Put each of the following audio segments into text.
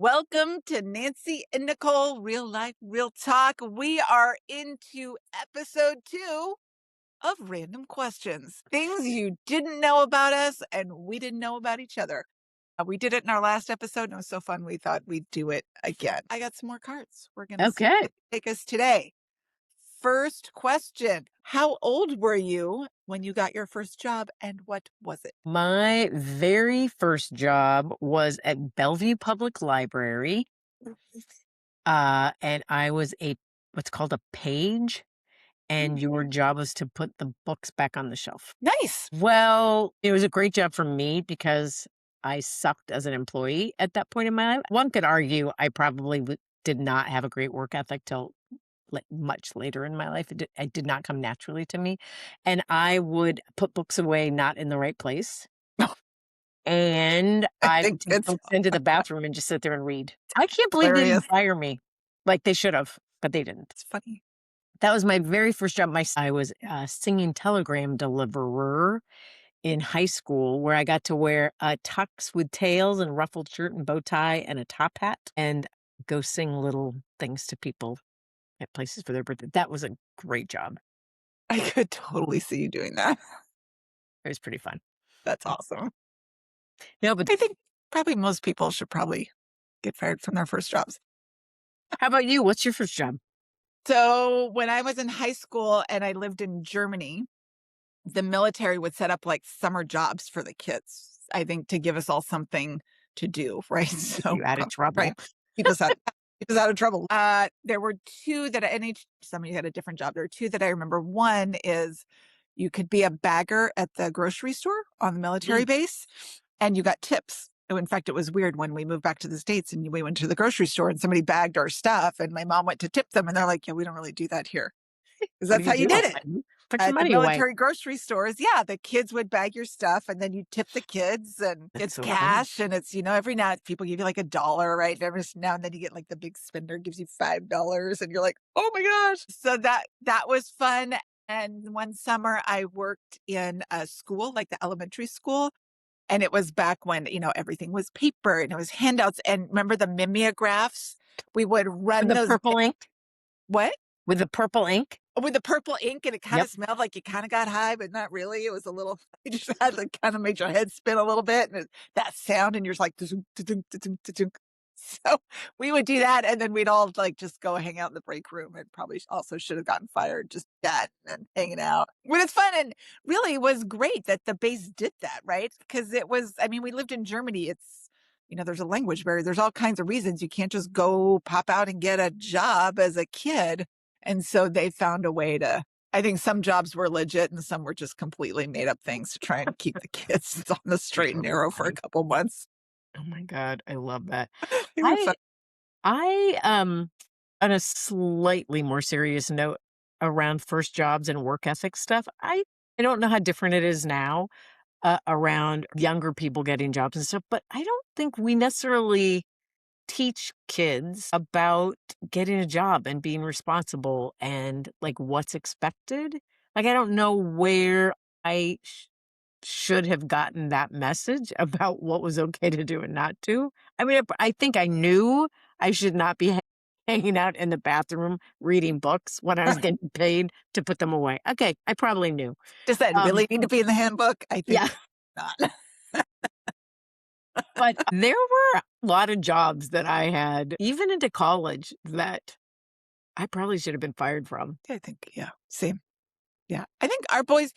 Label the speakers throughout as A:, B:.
A: Welcome to Nancy and Nicole, Real Life, Real Talk. We are into episode 2 of Random Questions. Things you didn't know about us and we didn't know about each other. We did it in our last episode and it was so fun. We thought we'd do it again. I got some more cards. We're going to see
B: Okay.
A: where they take us today. First question. How old were you when you got your first job and what was it?
B: My very first job was at Bellevue Public Library. And I was what's called a page, and your job was to put the books back on the shelf.
A: Nice.
B: Well, it was a great job for me because I sucked as an employee at that point in my life. One could argue I probably did not have a great work ethic till much later in my life. It did not come naturally to me. And I would put books away not in the right place. And
A: I
B: I would
A: think
B: take
A: it's
B: books into the bathroom and just sit there and read. I can't believe they
A: hilarious.
B: didn't fire me. Like they should have, but they didn't.
A: It's funny.
B: That was my very first job. I was a singing telegram deliverer in high school, where I got to wear tux with tails and ruffled shirt and bow tie and a top hat and go sing little things to people at places for their birthday. That was a great job.
A: I could totally see you doing that.
B: It was pretty fun.
A: That's awesome.
B: No, but
A: I think probably most people should probably get fired from their first jobs.
B: how about you? What's your first job?
A: So when I was in high school and I lived in Germany, the military would set up like summer jobs for the kids, I think to give us all something to do, right? So
B: You out of trouble.
A: right, keep us out of trouble. There were two that somebody had a different job. There were two that I remember. One is you could be a bagger at the grocery store on the military base and you got tips. In fact, it was weird when we moved back to the States and we went to the grocery store and somebody bagged our stuff and my mom went to tip them and they're like, yeah, we don't really do that here. Because
B: What
A: that's
B: do
A: how you
B: do?
A: did it.
B: Took some
A: At the
B: money away.
A: military grocery stores, yeah, the kids would bag your stuff and then you tip the kids and
B: That's
A: it's
B: so funny.
A: cash and it's, every now people give you like $1, right? And every now and then you get like the big spender gives you $5 and you're like, oh my gosh. So that was fun. And one summer I worked in a school, like the elementary school. And it was back when, everything was paper and it was handouts. And remember the mimeographs? We would run
B: With the
A: those.
B: purple ink?
A: What?
B: With the purple ink?
A: With the purple ink, and it kind
B: Yep.
A: of smelled like you kind of got high, but not really. It was a little, you just had to kind of make your head spin a little bit. And that sound, and you're just like, "Tudunk, tudunk, tudunk, tudunk." So we would do that. And then we'd all like just go hang out in the break room and probably also should have gotten fired, just that and hanging out. When it's fun. And really it was great that the base did that, right? Because we lived in Germany. It's, there's a language barrier. There's all kinds of reasons. You can't just go pop out and get a job as a kid. And so they found a way I think some jobs were legit and some were just completely made up things to try and keep the kids on the straight and narrow for a couple months.
B: Oh my God, I love that.
A: They were
B: I
A: fun.
B: On a slightly more serious note around first jobs and work ethic stuff, I don't know how different it is now around younger people getting jobs and stuff, but I don't think we necessarily teach kids about getting a job and being responsible and like what's expected. Like, I don't know where I should have gotten that message about what was okay to do and not do. I mean, I think I knew I should not be hanging out in the bathroom reading books when I was getting paid to put them away. Okay, I probably knew.
A: Does that really need to be in the handbook? I think
B: Yeah.
A: not.
B: But there were a lot of jobs that I had, even into college, that I probably should have been fired from.
A: I think, yeah, same. Yeah. I think our boys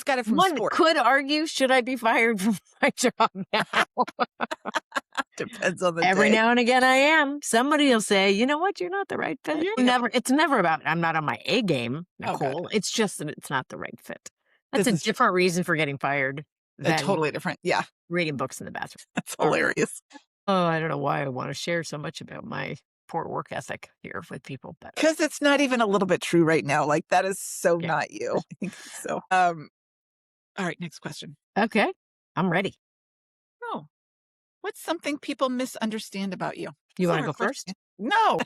A: got it from
B: One
A: sport.
B: could argue, should I be fired from my job now?
A: Depends on the
B: Every
A: day.
B: now and again I am. Somebody will say, you know what, you're not the right fit. It's never about, I'm not on my A game, Nicole. It's just that it's not the right fit. That's a different reason for getting fired than
A: totally different. Yeah.
B: reading books in the bathroom.
A: That's hilarious.
B: Oh, I don't know why I want to share so much about my poor work ethic here with people.
A: Because it's not even a little bit true right now. Like that is so not you. I think so. All right, next question.
B: Okay, I'm ready.
A: Oh, what's something people misunderstand about you?
B: You want to go first?
A: No.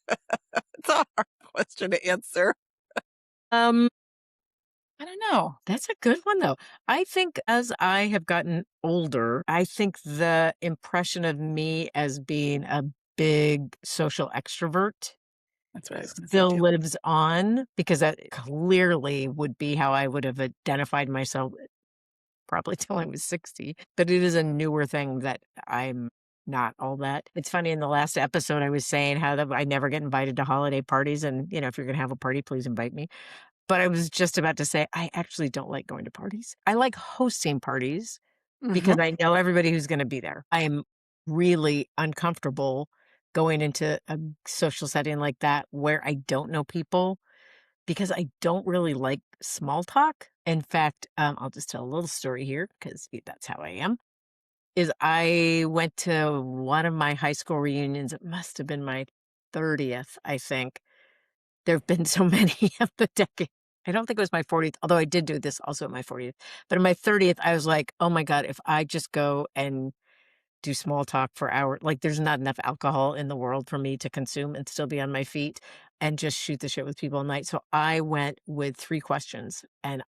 A: It's a hard question to answer. I don't know.
B: That's a good one, though. I think as I have gotten older, I think the impression of me as being a big social extrovert
A: That's what I was gonna say
B: still
A: too.
B: lives on because that clearly would be how I would have identified myself probably till I was 60. But it is a newer thing that I'm not all that. It's funny in the last episode I was saying how that I never get invited to holiday parties and if you're going to have a party please invite me. But I was just about to say I actually don't like going to parties. I like hosting parties
A: Mhm.
B: because I know everybody who's going to be there. I am really uncomfortable going into a social setting like that where I don't know people because I don't really like small talk. In fact, I'll just tell a little story here because that's how I am. Is I went to one of my high school reunions. It must have been my 30th, I think. There have been so many of the decade. I don't think it was my 40th, although I did do this also at my 40th. But in my 30th, I was like, oh my God, if I just go and do small talk for hours. Like, there's not enough alcohol in the world for me to consume and still be on my feet and just shoot the shit with people all night. So I went with 3 questions and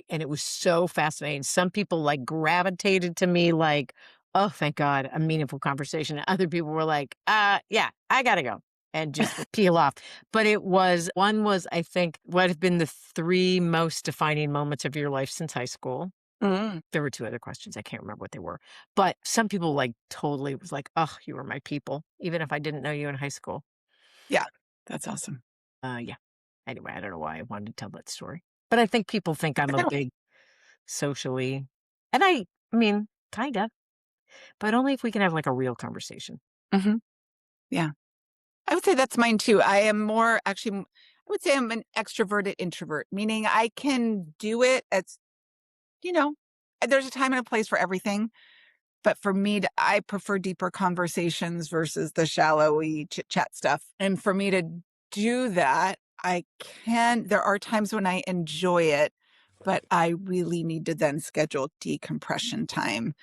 B: it was so fascinating. Some people like gravitated to me like, "Oh, thank God, a meaningful conversation." And other people were like, yeah, I gotta go," and just would peel off. But one was, I think, what have been the 3 most defining moments of your life since high school.
A: Mm.
B: There were 2 other questions, I can't remember what they were, but some people, like, totally was like, "Oh, you were my people," even if I didn't know you in high school.
A: Yeah. That's awesome.
B: Yeah. Anyway, I don't know why I wanted to tell that story, but I think people think I'm a
A: I don't
B: big socially and I mean, kinda, but only if we can have, like, a real conversation.
A: Mhm. Yeah. I would say that's mine too. I am more actually, I would say I'm an extroverted introvert, meaning I can do it as, you know, there's a time and a place for everything. But for me I prefer deeper conversations versus the shallowy chit chat stuff. And for me to do that, there are times when I enjoy it, but I really need to then schedule decompression time.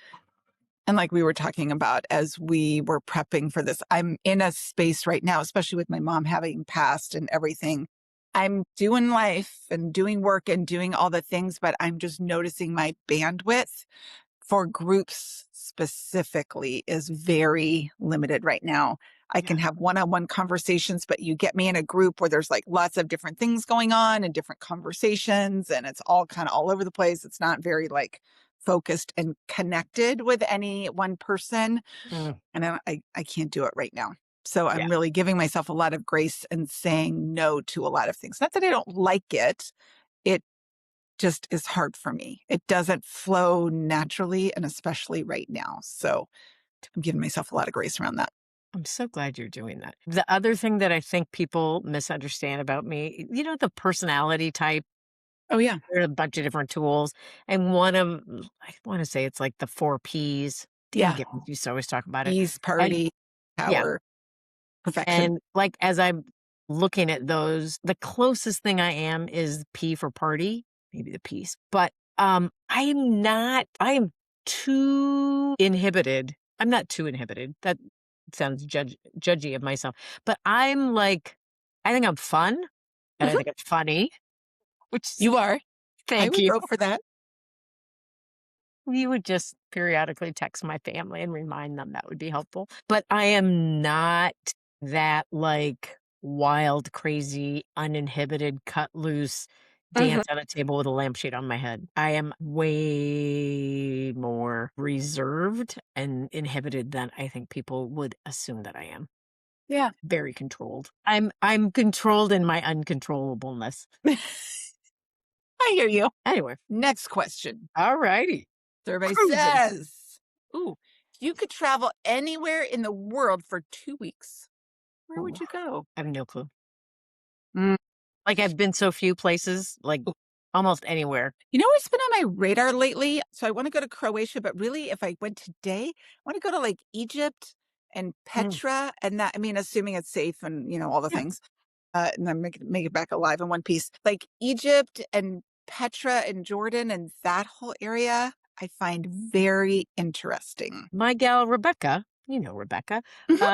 A: And like we were talking about as we were prepping for this, I'm in a space right now, especially with my mom having passed and everything. I'm doing life and doing work and doing all the things, but I'm just noticing my bandwidth for groups specifically is very limited right now. I can
B: Yeah.
A: have one-on-one conversations, but you get me in a group where there's like lots of different things going on and different conversations, and it's all kind of all over the place. It's not very like focused and connected with any one person.
B: Mm,
A: And I can't do it right now. So
B: yeah.
A: I'm really giving myself a lot of grace and saying no to a lot of things. Not that I don't like it. It just is hard for me. It doesn't flow naturally, and especially right now. So I'm giving myself a lot of grace around that.
B: I'm so glad you're doing that. The other thing that I think people misunderstand about me, the personality type.
A: Oh, yeah.
B: There are a bunch of different tools, and one of I wanna say it's like the 4 Ps. Dang
A: Yeah.
B: it, we used to always talk about it.
A: Ease,
B: And
A: party,
B: yeah,
A: power, perfection.
B: and, like, as I'm looking at those, the closest thing I am is P for party, maybe the peace, but, I am too inhibited. I'm not too inhibited, that sounds judgy of myself, but I think I'm fun, and I
A: Mhm.
B: think it's funny, which is
A: You are. I
B: thank
A: would
B: you.
A: vote for that.
B: We would just periodically text my family and remind them, that would be helpful. But I am not that, like, wild, crazy, uninhibited, cut loose,
A: Mhm.
B: dance on a table with a lampshade on my head. I am way more reserved and inhibited than I think people would assume that I am.
A: Yeah.
B: Very controlled. I'm controlled in my uncontrollableness.
A: I hear you.
B: Anyway,
A: Next question.
B: alrighty.
A: Survey
B: Cruising.
A: says, ooh, if you could travel anywhere in the world for 2 weeks, where
B: Ooh,
A: would you go?
B: I have no clue.
A: Mm.
B: Like, I've been so few places, like, almost anywhere.
A: You know what's been on my radar lately? So I want to go to Croatia, but really, if I went today, I want to go to like Egypt and
B: Mm,
A: Petra, and that I mean, assuming it's safe and all the
B: yeah.
A: things, and then make it back alive in one piece. Like Egypt and Petra and Jordan and that whole area, I find very interesting.
B: My gal Rebecca, you know Rebecca,
A: Mhm.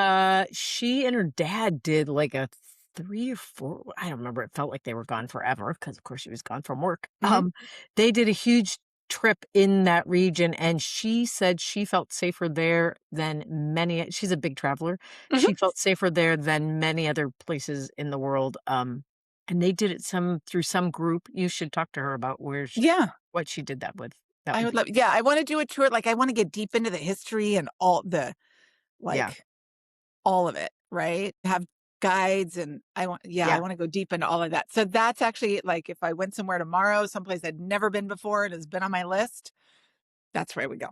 B: she and her dad did, like, a 3 or 4, I don't remember, it felt like they were gone forever because, of course, she was gone from work.
A: Mhm.
B: They did a huge trip in that region, and she said she felt safer there than many she's a big traveler.
A: Mhm.
B: She felt safer there than many other places in the world, and they did it through some group. You should talk to her about
A: Yeah.
B: what she did that with. That
A: I
B: would
A: would
B: be
A: love yeah, I wanna do a tour, like, I wanna get deep into the history and all the
B: yeah,
A: like, all of it, right? Have guides and I
B: yeah,
A: wanna go deep into all of that. So that's actually like, if I went somewhere tomorrow, someplace I'd never been before and has been on my list, that's where we go.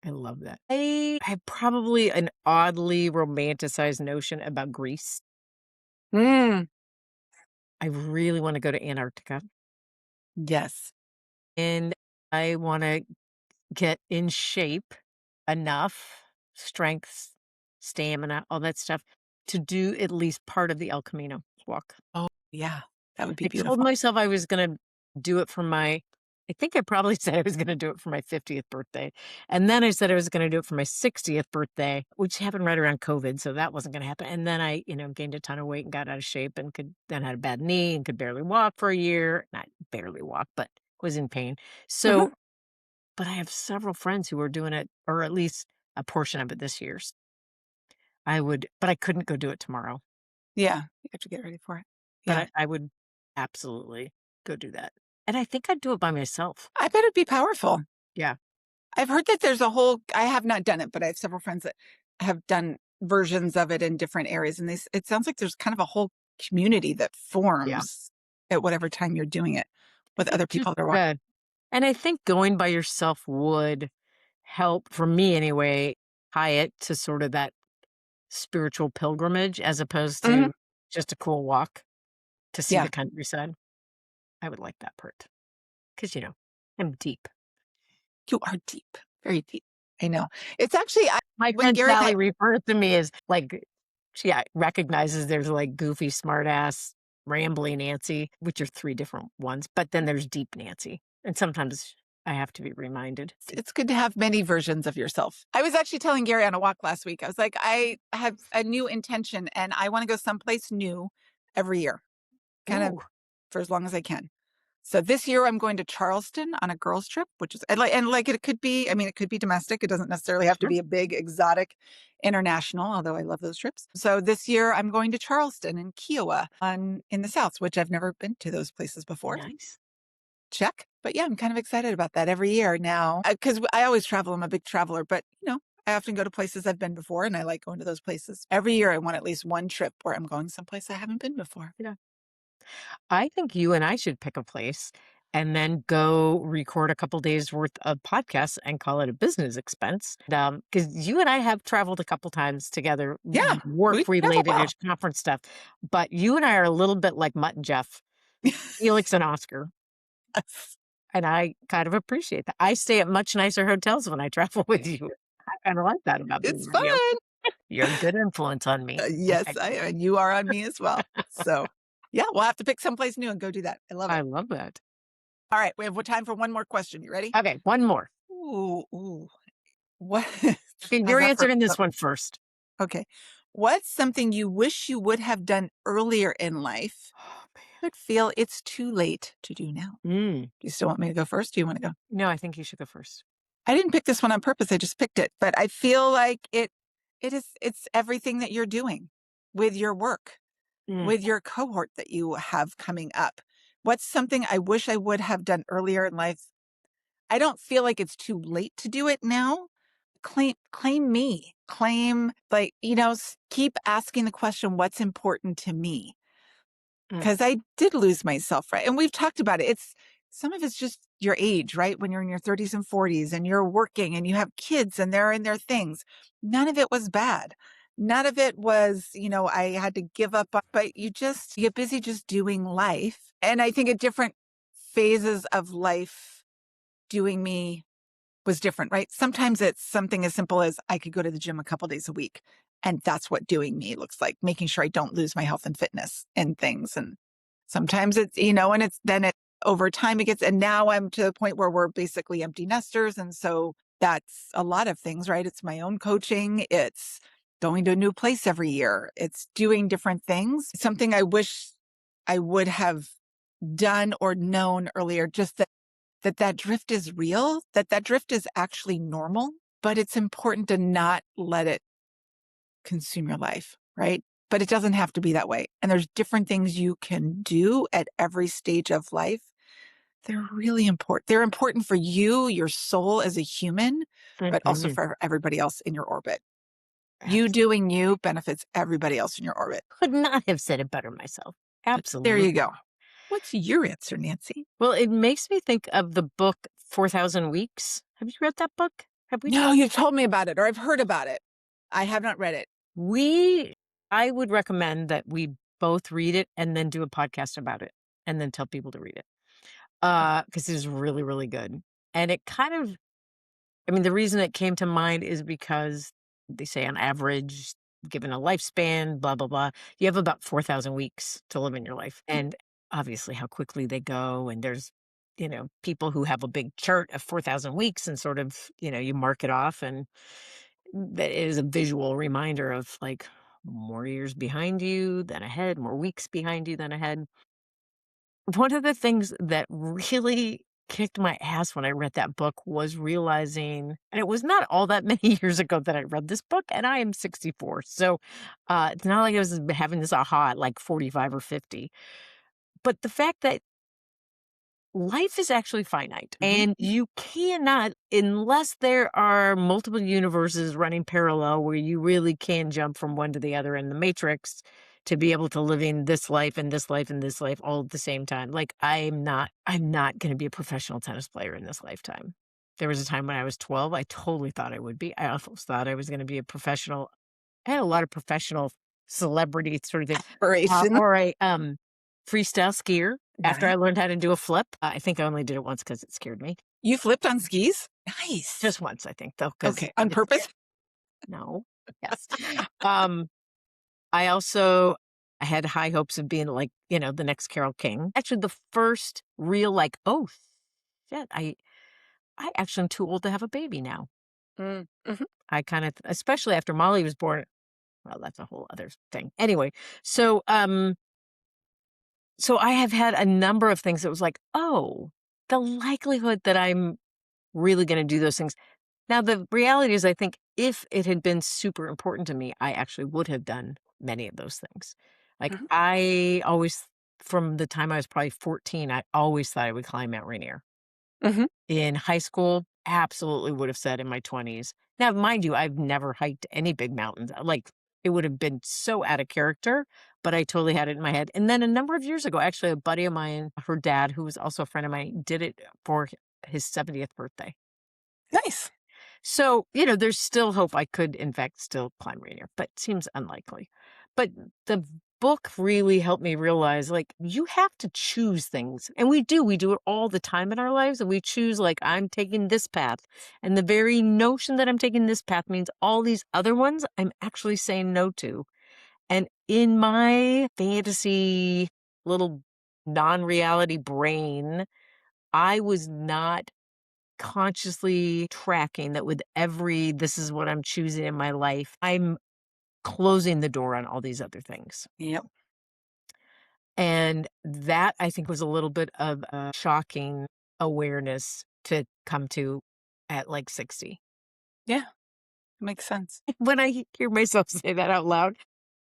B: I love that. I have probably an oddly romanticized notion about Greece.
A: Mm,
B: I really wanna go to Antarctica,
A: yes.
B: and I wanna get in shape enough, strength, stamina, all that stuff, to do at least part of the El Camino walk.
A: Oh, yeah. That would be
B: I told
A: beautiful.
B: myself I was gonna do it for my I think I probably said I was gonna do it for my 50th birthday, and then I said I was gonna do it for my 60th birthday, which happened right around COVID, so that wasn't gonna happen, and then I, gained a ton of weight and got out of shape and had a bad knee and could barely walk for a year. Not barely walk, but was in pain.
A: Uh-huh.
B: So but I have several friends who are doing it, or at least a portion of it this year. But I couldn't go do it tomorrow.
A: Yeah. You have to get ready for it.
B: But
A: Yeah.
B: I would absolutely go do that. And I think I'd do it by myself.
A: I bet it'd be powerful.
B: Yeah,
A: I've heard that there's a whole I have not done it, but I have several friends that have done versions of it in different areas, and it sounds like there's kind of a whole community that
B: yeah.
A: forms at whatever time you're doing it
B: I
A: with
B: think
A: other
B: just
A: people that are watching.
B: and I think going by yourself would help, for me anyway, tie it to sort of that spiritual pilgrimage as opposed
A: Mhm.
B: to just a cool walk to see
A: Yeah.
B: the countryside. I would like that part because, I'm deep.
A: You are deep, very deep. I know. It's actually
B: My
A: when
B: friend
A: Gary and I
B: Sally refers to me as, like she, recognizes there's, like, goofy, smartass, rambly Nancy, which are 3 different ones, but then there's deep Nancy, and sometimes I have to be reminded.
A: it's good to have many versions of yourself. I was actually telling Gary on a walk last week, I was like, I have a new intention and I want to go someplace new every year, kind of
B: Ooh,
A: for as long as I can. So this year I'm going to Charleston on a girls trip, which is and like it could be, I mean, it could be domestic. It doesn't necessarily have to
B: sure.
A: be a big exotic international, although I love those trips. So this year I'm going to Charleston and Kiowa in the South, which I've never been to those places before.
B: Nice.
A: Check. But yeah, I'm kind of excited about that every year now because I always travel. I'm a big traveler, but I often go to places I've been before and I like going to those places. Every year I want at least one trip where I'm going someplace I haven't been before.
B: Yeah. I think you and I should pick a place and then go record a couple days worth of podcasts and call it a business expense. Because you and I have traveled a couple times together,
A: Yeah,
B: work
A: we travel
B: related,
A: well.
B: there's conference stuff. But you and I are a little bit like Mutt and Jeff, Felix and Oscar.
A: Yes.
B: And I kind of appreciate that. I stay at much nicer hotels when I travel with you. I kind of like that about being
A: It's
B: with you.
A: fun.
B: You're a good influence on me.
A: Yes,
B: Okay.
A: and you are on me as well. So, yeah, we'll have to pick someplace new and go do that. I love
B: I
A: it.
B: love that.
A: All right, we have time for one more question. You ready?
B: Okay, one more.
A: Ooh, ooh. What?
B: Okay,
A: How's
B: you're
A: that for?
B: answering this one first.
A: Okay. What's something you wish you would have done earlier in life,
B: Oh,
A: but feel it's too late to do now?
B: man.
A: Do you still want me to go first? Do you want to go?
B: No, I think you should go first.
A: I didn't pick this one on purpose. I just picked it, but I feel like it's everything that you're doing with your work,
B: Mm,
A: with your cohort that you have coming up. What's something I wish I would have done earlier in life? I don't feel like it's too late to do it now. Claim me. Claim like, keep asking the question, what's important to me?
B: mm,
A: Because I did lose myself, right? And we've talked about it. It's some of it's just your age, right? When you're in your 30s and 40s and you're working and you have kids and they're in their things. None of it was bad. None of it was, I had to give up on, but you get busy just doing life. And I think at different phases of life, doing me was different, right? Sometimes it's something as simple as I could go to the gym a couple days a week. And that's what doing me looks like, making sure I don't lose my health and fitness and things. And sometimes it's, and over time it gets, and now I'm to the point where we're basically empty nesters. And so that's a lot of things, right? It's my own coaching. It's going to a new place every year. It's doing different things. Something I wish I would have done or known earlier, just that drift is real, that drift is actually normal, but it's important to not let it consume your life, right? But it doesn't have to be that way. And there's different things you can do at every stage of life. They're really important. They're important for you, your soul as a human, but also
B: Mhm.
A: for everybody else in your orbit. You
B: Abs
A: doing you benefits everybody else in your orbit.
B: Could not have said it better myself.
A: There you
B: Absolutely.
A: go. What's your answer, Nancy?
B: Well, it makes me think of the book 4,000 Weeks. Have you read that book? Have we
A: No,
B: talked?
A: you told me about it, or I've heard about it. I have not read it.
B: We I would recommend that we both read it and then do a podcast about it and then tell people to read it.
A: Okay.
B: Because it is really, really good. And it kind of I mean, the reason it came to mind is because they say on average, given a lifespan, blah, blah, blah, you have about 4,000 weeks to live in your life. And obviously, how quickly they go. And there's, people who have a big chart of 4,000 weeks and sort of, you mark it off. And that is a visual reminder of like more years behind you than ahead, more weeks behind you than ahead. One of the things that really kicked my ass when I read that book was realizing and it was not all that many years ago that I read this book, and I am 64. So, it's not like I was having this aha at like 45 or 50. But the fact that life is actually finite,
A: Mhm.
B: and you cannot unless there are multiple universes running parallel where you really can jump from one to the other in the matrix to be able to live in this life and this life and this life all at the same time. Like I'm not going to be a professional tennis player in this lifetime. There was a time when I was 12, I totally thought I would be. I also thought I was going to be a professional. I had a lot of professional celebrity sort of thing.
A: Inspiration.
B: Or a freestyle skier after
A: Right.
B: I learned how to do a flip. I think I only did it once because it scared me.
A: You flipped on skis? Nice.
B: Just once, I think, though, because
A: Okay. On
B: it scared
A: purpose?
B: no. Yes. Um, I also I had high hopes of being like, the next Carole King. Actually, the first real like, "Oh, shit, I actually am too old to have a baby now."
A: Mm, mhm.
B: I kinda especially after Molly was born. Well, that's a whole other thing. Anyway, so, so I have had a number of things that was like, "Oh, the likelihood that I'm really gonna do those things." Now, the reality is, I think if it had been super important to me, I actually would have done many of those things. Like,
A: Mhm.
B: I always from the time I was probably 14, I always thought I would climb Mount Rainier.
A: Mhm.
B: In high school, absolutely would have said in my 20s. Now, mind you, I've never hiked any big mountains. Like, it would have been so out of character, but I totally had it in my head. And then a number of years ago, actually, a buddy of mine, her dad, who was also a friend of mine, did it for his 70th birthday.
A: Nice.
B: So, there's still hope I could, in fact, still climb Rainier, but seems unlikely. But the book really helped me realize, like, you have to choose things. And we do it all the time in our lives. And we choose, like, I'm taking this path. And the very notion that I'm taking this path means all these other ones I'm actually saying no to. And in my fantasy little non reality brain, I was not consciously tracking that with every this is what I'm choosing in my life, I'm closing the door on all these other things.
A: Yep.
B: And that I think was a little bit of a shocking awareness to come to at like 60.
A: Yeah. Makes sense.
B: When I hear myself say that out loud,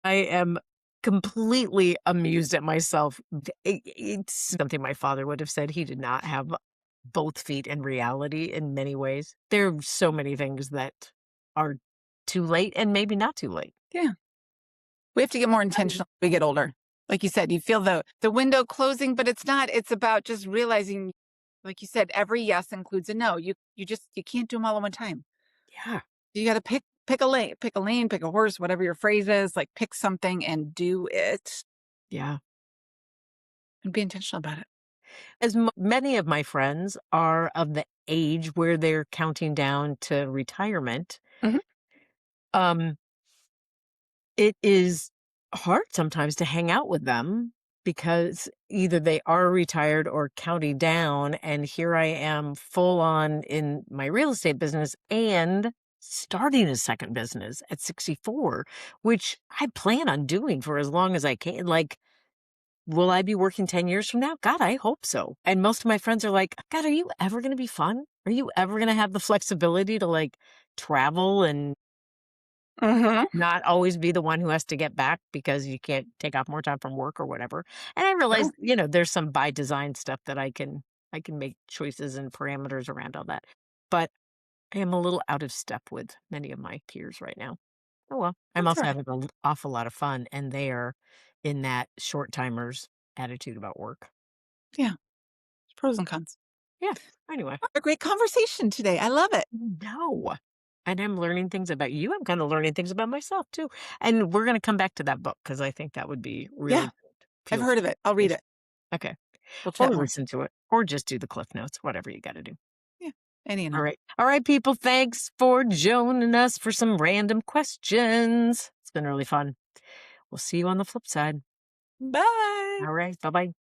B: I am completely amused at myself. It's something my father would have said. He did not have both feet in reality in many ways. There are so many things that are too late and maybe not too late.
A: Yeah. We have to get more
B: Um,
A: intentional as we get older. Like you said, you feel the window closing, but it's not. It's about just realizing, like you said, every yes includes a no. You can't do them all at one time.
B: Yeah.
A: You got to pick a lane, pick a horse, whatever your phrase is, like pick something and do it
B: Yeah.
A: and be intentional about it.
B: As many of my friends are of the age where they're counting down to retirement,
A: Mhm.
B: um, it is hard sometimes to hang out with them because either they are retired or counting down, and here I am full on in my real estate business and starting a second business at 64, which I plan on doing for as long as I can. Like, will I be working 10 years from now? God, I hope so. And most of my friends are like, God, are you ever going to be fun? Are you ever going to have the flexibility to like travel and
A: Mhm.
B: not always be the one who has to get back because you can't take off more time from work or whatever? And I realize,
A: Sure.
B: there's some by design stuff that I can make choices and parameters around all that. But I am a little out of step with many of my peers right now. Oh well. I'm
A: That's
B: also
A: right.
B: having an awful lot of fun, and they are in that short timers attitude about work.
A: Yeah. Pros and cons.
B: Yeah. Anyway.
A: A great conversation today. I love it.
B: No. And I'm learning things about you. I'm kind of learning things about myself too. And we're going to come back to that book because I think that would be really
A: Yeah.
B: good.
A: I've
B: Feel
A: heard
B: free.
A: of it. I'll read it.
B: Okay.
A: We'll
B: Or
A: chat more.
B: listen to it or just do the cliff notes, whatever you got to do.
A: Yeah. Any and
B: All
A: all.
B: right. All right, people. Thanks for joining us for some random questions. It's been really fun. We'll see you on the flip side.
A: Bye.
B: All right. Bye bye.